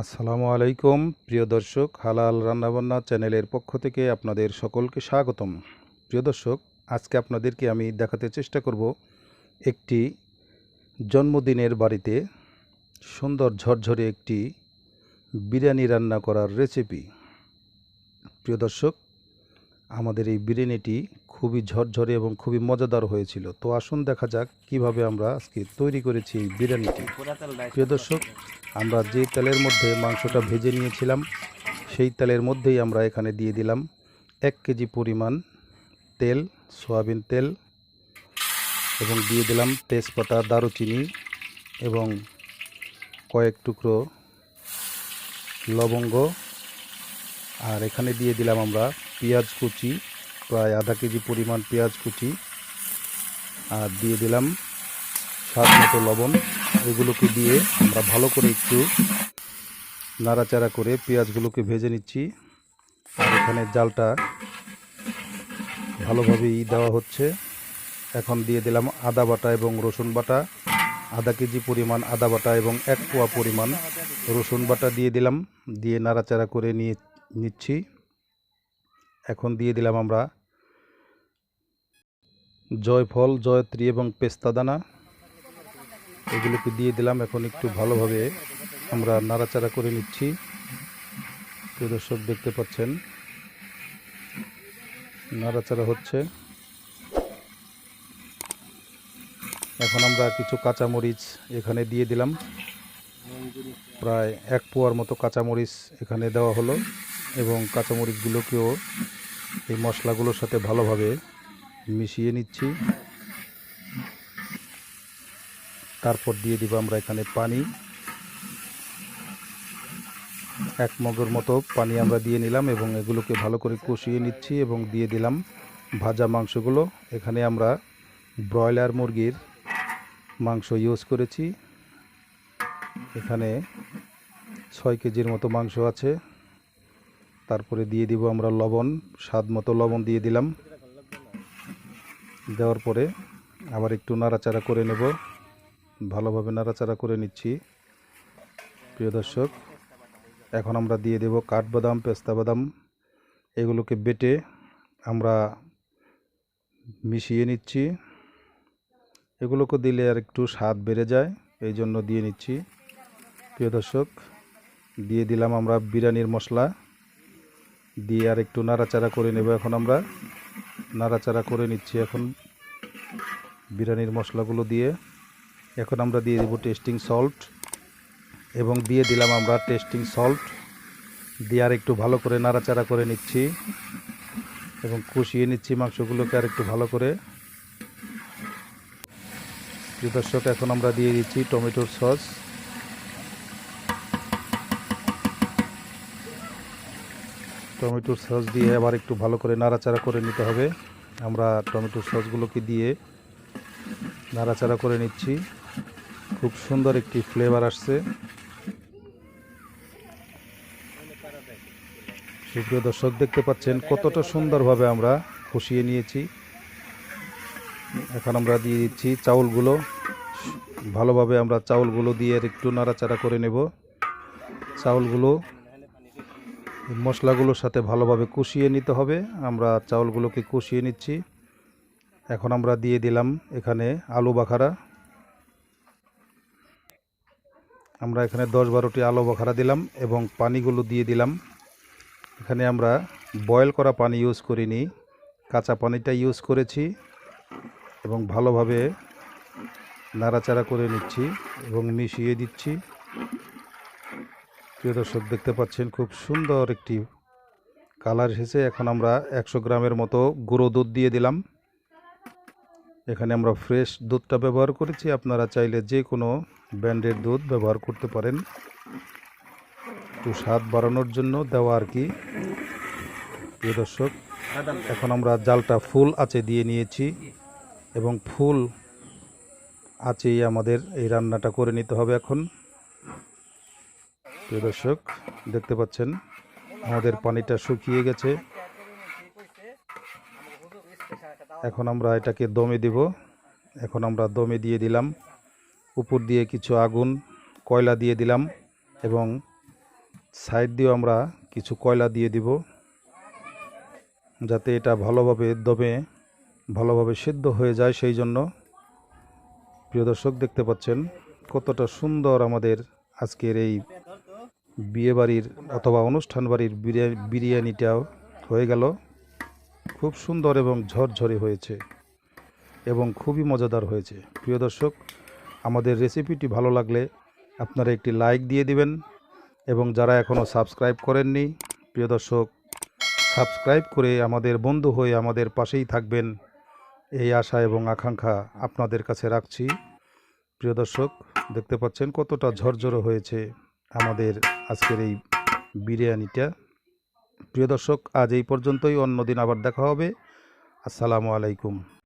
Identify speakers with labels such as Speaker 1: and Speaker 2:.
Speaker 1: আসসালামু আলাইকুম প্রিয় দর্শক, হালাল রান্নাবান্না চ্যানেলের পক্ষ থেকে আপনাদের সকলকে স্বাগতম। প্রিয় দর্শক, আজকে আপনাদেরকে আমি দেখাতে চেষ্টা করব একটি জন্মদিনের বাড়িতে সুন্দর ঝরঝরে একটি বিরিয়ানি রান্না করার রেসিপি। প্রিয় দর্শক, আমাদের এই বিরিয়ানিটি খুবই ঝরঝরে এবং খুবই মজাদার হয়েছিল। তো আসুন দেখা যাক কিভাবে আমরা আজকে তৈরি করেছি এই বিরিয়ানিটি। প্রিয় দর্শক, আমরা যে তেলের মধ্যে মাংসটা ভেজে নিয়েছিলাম সেই তেলের মধ্যেই আমরা এখানে দিয়ে দিলাম 1 কেজি পরিমাণ তেল, সয়াবিন তেল, এবং দিয়ে দিলাম তেজপাতা, দারুচিনি এবং কয়েক টুকরো লবঙ্গ। আর এখানে দিয়ে দিলাম আমরা পেঁয়াজ কুচি, প্রায় আধা কেজি পরিমাণ পেঁয়াজ কুচি, আর দিয়ে দিলাম স্বাদ মতো লবণ। এগুলোকে দিয়ে আমরা ভালো করে একটু নাড়াচাড়া করে পেঁয়াজগুলোকে ভেজে নিচ্ছি। আর এখানে জালটা ভালোভাবেই দেওয়া হচ্ছে। এখন দিয়ে দিলাম আদা বাটা এবং রসুন বাটা, আধা কেজি পরিমাণ আদা বাটা এবং 1 পোয়া পরিমাণ রসুন বাটা দিয়ে দিলাম, দিয়ে নাড়াচাড়া করে নিচ্ছি। এখন দিয়ে দিলাম আমরা জয়ফল, জয়ত্রী এবং পেস্তা দানা, এগুলোকে দিয়ে দিলাম। এখন একটু ভালোভাবে আমরা নাড়াচাড়া করে নিচ্ছি। প্রিয় দর্শক, দেখতে পাচ্ছেন নাড়াচাড়া হচ্ছে। এখন আমরা কিছু কাঁচামরিচ এখানে দিয়ে দিলাম, প্রায় 1 পোয়ার মতো কাঁচামরিচ এখানে দেওয়া হলো, এবং কাঁচামরিচগুলোকেও এই মশলাগুলোর সাথে ভালোভাবে মিশিয়ে নিচ্ছি। তারপর দিয়ে দিব আমরা এখানে পানি, 1 মগের মতো পানি আমরা দিয়ে নিলাম এবং এগুলোকে ভালো করে কষিয়ে নিচ্ছি। এবং দিয়ে দিলাম ভাজা মাংসগুলো। এখানে আমরা ব্রয়লার মুরগির মাংস ইউজ করেছি। এখানে 6 কেজির মতো মাংস আছে। তারপরে দিয়ে দিব আমরা লবণ, স্বাদ মতো লবণ দিয়ে দিলাম। দেওয়ার পরে আবার একটু নাড়াচাড়া করে নেব, ভালোভাবে নাড়াচাড়া করে নিচ্ছি। প্রিয় দর্শক, এখন আমরা দিয়ে দেব কাঠবাদাম, পেস্তা বাদাম, এগুলোকে বেটে আমরা মিশিয়ে নিচ্ছি। এগুলোকে দিলে আর একটু স্বাদ বেড়ে যায়, এই জন্য দিয়ে নিচ্ছি। প্রিয় দর্শক, দিয়ে দিলাম আমরা বিরিয়ানির মশলা, দিয়ে আর একটু নাড়াচাড়া করে নেব। এখন আমরা নাড়াচাড়া করে নিচ্ছি এখন বিরিয়ানির মশলাগুলো দিয়ে। এখন আমরা দিয়ে দেব টেস্টিং সল্ট, এবং দিয়ে দিলাম আমরা টেস্টিং সল্ট, দিয়ে আর একটু ভালো করে নাড়াচাড়া করে নিচ্ছি এবং কষিয়ে নিচ্ছি মাংসগুলোকে আর একটু ভালো করে। প্রিয় দর্শক, এখন আমরা দিয়ে দিচ্ছি টমেটোর সস। টমেটোর সস দিয়ে আবার একটু ভালো করে নাড়াচাড়া করে নিতে হবে। আমরা টমেটোর সসগুলোকে দিয়ে নাড়াচাড়া করে নিচ্ছি। খুব সুন্দর একটি ফ্লেভার আসছে। সুপ্রিয় দর্শক, দেখতে পাচ্ছেন কতটা সুন্দরভাবে আমরা কষিয়ে নিয়েছি। এখন আমরা দিয়ে দিচ্ছি চাউলগুলো। ভালোভাবে আমরা চাউলগুলো দিয়ে একটু নাড়াচাড়া করে নেব। চাউলগুলো মশলাগুলোর সাথে ভালোভাবে কষিয়ে নিতে হবে। আমরা চাউলগুলোকে কষিয়ে নিচ্ছি। এখন আমরা দিয়ে দিলাম এখানে আলু বাখারা। আমরা এখানে 10-12টি আলু বাখারা দিলাম এবং পানিগুলো দিয়ে দিলাম। এখানে আমরা বয়েল করা পানি ইউজ করিনি, কাঁচা পানিটা ইউজ করেছি, এবং ভালোভাবে নাড়াচাড়া করে নিচ্ছি এবং মিশিয়ে দিচ্ছি। প্রিয় দর্শক, দেখতে পাচ্ছেন খুব সুন্দর একটি কালার এসেছে। এখন আমরা 100 গ্রামের মতো গুঁড়ো দুধ দিয়ে দিলাম। এখানে আমরা ফ্রেশ দুধটা ব্যবহার করেছি, আপনারা চাইলে যে কোনো ব্র্যান্ডের দুধ ব্যবহার করতে পারেন, একটু স্বাদ বাড়ানোর জন্য দেওয়া আর কি। প্রিয় দর্শক, এখন আমরা জালটা ফুল আঁচে দিয়ে নিয়েছি এবং ফুল আঁচেই আমাদের এই রান্নাটা করে নিতে হবে এখন। প্রিয় দর্শক, দেখতে পাচ্ছেন আমাদের পানিটা শুকিয়ে গেছে। এখন আমরা এটাকে দমে দিব। এখন আমরা দমে দিয়ে দিলাম, উপর দিয়ে কিছু আগুন কয়লা দিয়ে দিলাম এবং সাইড দিয়েও আমরা কিছু কয়লা দিয়ে দিব, যাতে এটা ভালোভাবে দমে ভালোভাবে সিদ্ধ হয়ে যায়। সেই জন্য প্রিয় দর্শক দেখতে পাচ্ছেন কতটা সুন্দর আমাদের আজকের এই বিয়েবাড়ির অথবা অনুষ্ঠান বাড়ির বিরিয়ানিটাও হয়ে গেল। খুব সুন্দর এবং ঝরঝরে হয়েছে এবং খুবই মজাদার হয়েছে। প্রিয় দর্শক, আমাদের রেসিপিটি ভালো লাগলে আপনারা একটি লাইক দিয়ে দিবেন এবং যারা এখনও সাবস্ক্রাইব করেননি, প্রিয় দর্শক, সাবস্ক্রাইব করে আমাদের বন্ধু হয়ে আমাদের পাশেই থাকবেন, এই আশা এবং আকাঙ্ক্ষা আপনাদের কাছে রাখছি। প্রিয় দর্শক, দেখতে পাচ্ছেন কতটা ঝরঝরে হয়েছে আমাদের আজকের এই বিরিয়ানিটা। প্রিয় দর্শক, আজ এই পর্যন্তই। অন্য দিন আবার দেখা হবে। আসসালামু আলাইকুম।